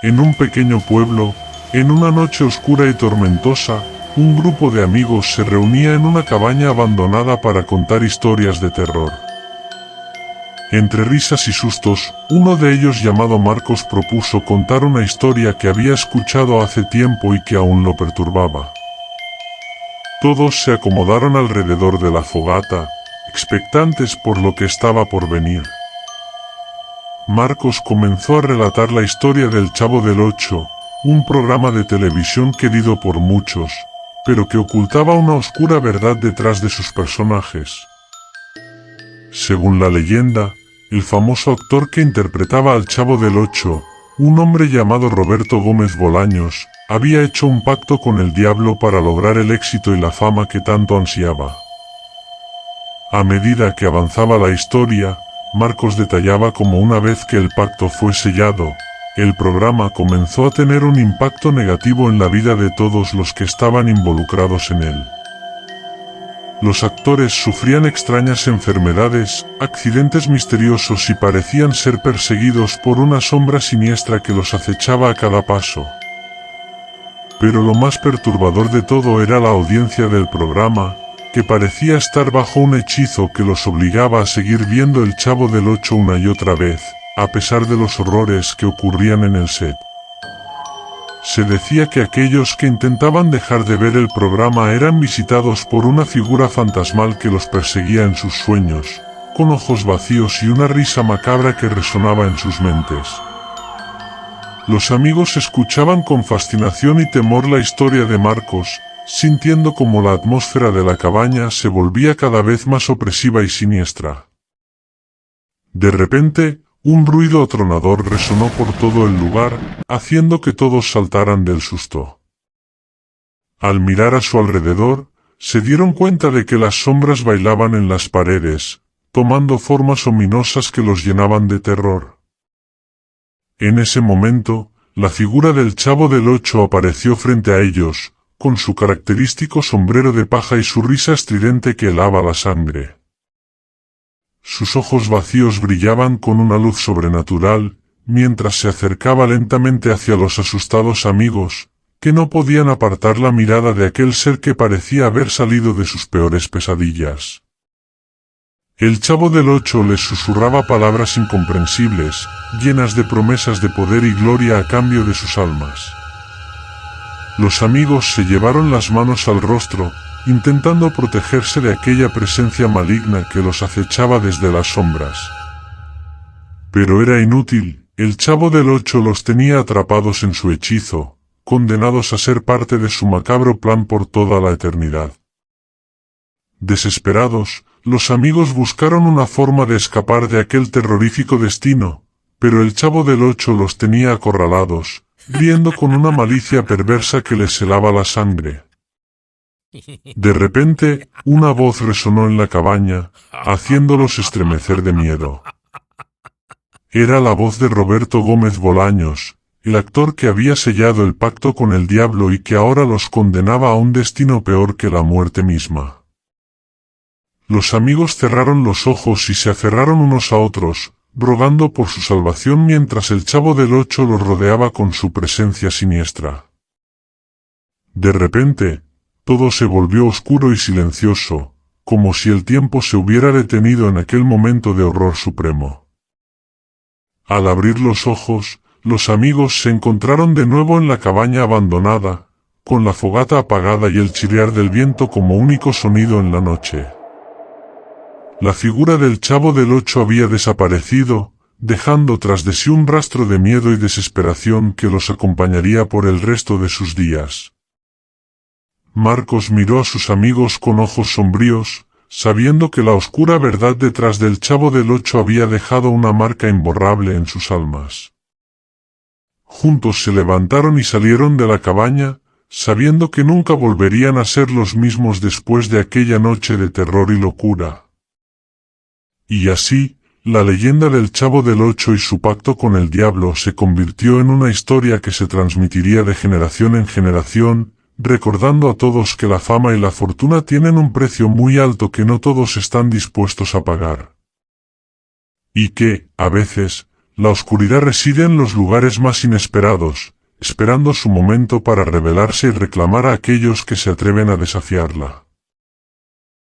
En un pequeño pueblo, en una noche oscura y tormentosa, un grupo de amigos se reunía en una cabaña abandonada para contar historias de terror. Entre risas y sustos, uno de ellos llamado Marcos propuso contar una historia que había escuchado hace tiempo y que aún lo perturbaba. Todos se acomodaron alrededor de la fogata, expectantes por lo que estaba por venir. Marcos comenzó a relatar la historia del Chavo del Ocho, un programa de televisión querido por muchos, pero que ocultaba una oscura verdad detrás de sus personajes. Según la leyenda, el famoso actor que interpretaba al Chavo del Ocho, un hombre llamado Roberto Gómez Bolaños, había hecho un pacto con el diablo para lograr el éxito y la fama que tanto ansiaba. A medida que avanzaba la historia, Marcos detallaba cómo una vez que el pacto fue sellado, el programa comenzó a tener un impacto negativo en la vida de todos los que estaban involucrados en él. Los actores sufrían extrañas enfermedades, accidentes misteriosos y parecían ser perseguidos por una sombra siniestra que los acechaba a cada paso. Pero lo más perturbador de todo era la audiencia del programa, que parecía estar bajo un hechizo que los obligaba a seguir viendo el Chavo del Ocho una y otra vez, a pesar de los horrores que ocurrían en el set. Se decía que aquellos que intentaban dejar de ver el programa eran visitados por una figura fantasmal que los perseguía en sus sueños, con ojos vacíos y una risa macabra que resonaba en sus mentes. Los amigos escuchaban con fascinación y temor la historia de Marcos, sintiendo como la atmósfera de la cabaña se volvía cada vez más opresiva y siniestra. De repente, un ruido atronador resonó por todo el lugar, haciendo que todos saltaran del susto. Al mirar a su alrededor, se dieron cuenta de que las sombras bailaban en las paredes, tomando formas ominosas que los llenaban de terror. En ese momento, la figura del Chavo del Ocho apareció frente a ellos, con su característico sombrero de paja y su risa estridente que helaba la sangre. Sus ojos vacíos brillaban con una luz sobrenatural, mientras se acercaba lentamente hacia los asustados amigos, que no podían apartar la mirada de aquel ser que parecía haber salido de sus peores pesadillas. El Chavo del Ocho les susurraba palabras incomprensibles, llenas de promesas de poder y gloria a cambio de sus almas. Los amigos se llevaron las manos al rostro, intentando protegerse de aquella presencia maligna que los acechaba desde las sombras. Pero era inútil, el Chavo del Ocho los tenía atrapados en su hechizo, condenados a ser parte de su macabro plan por toda la eternidad. Desesperados, los amigos buscaron una forma de escapar de aquel terrorífico destino, pero el Chavo del Ocho los tenía acorralados, riendo con una malicia perversa que les helaba la sangre. De repente, una voz resonó en la cabaña, haciéndolos estremecer de miedo. Era la voz de Roberto Gómez Bolaños, el actor que había sellado el pacto con el diablo y que ahora los condenaba a un destino peor que la muerte misma. Los amigos cerraron los ojos y se aferraron unos a otros, rogando por su salvación mientras el Chavo del Ocho los rodeaba con su presencia siniestra. De repente, todo se volvió oscuro y silencioso, como si el tiempo se hubiera detenido en aquel momento de horror supremo. Al abrir los ojos, los amigos se encontraron de nuevo en la cabaña abandonada, con la fogata apagada y el chirriar del viento como único sonido en la noche. La figura del Chavo del Ocho había desaparecido, dejando tras de sí un rastro de miedo y desesperación que los acompañaría por el resto de sus días. Marcos miró a sus amigos con ojos sombríos, sabiendo que la oscura verdad detrás del Chavo del Ocho había dejado una marca imborrable en sus almas. Juntos se levantaron y salieron de la cabaña, sabiendo que nunca volverían a ser los mismos después de aquella noche de terror y locura. Y así, la leyenda del Chavo del Ocho y su pacto con el diablo se convirtió en una historia que se transmitiría de generación en generación, recordando a todos que la fama y la fortuna tienen un precio muy alto que no todos están dispuestos a pagar. Y que, a veces, La oscuridad reside en los lugares más inesperados, esperando su momento para revelarse y reclamar a aquellos que se atreven a desafiarla.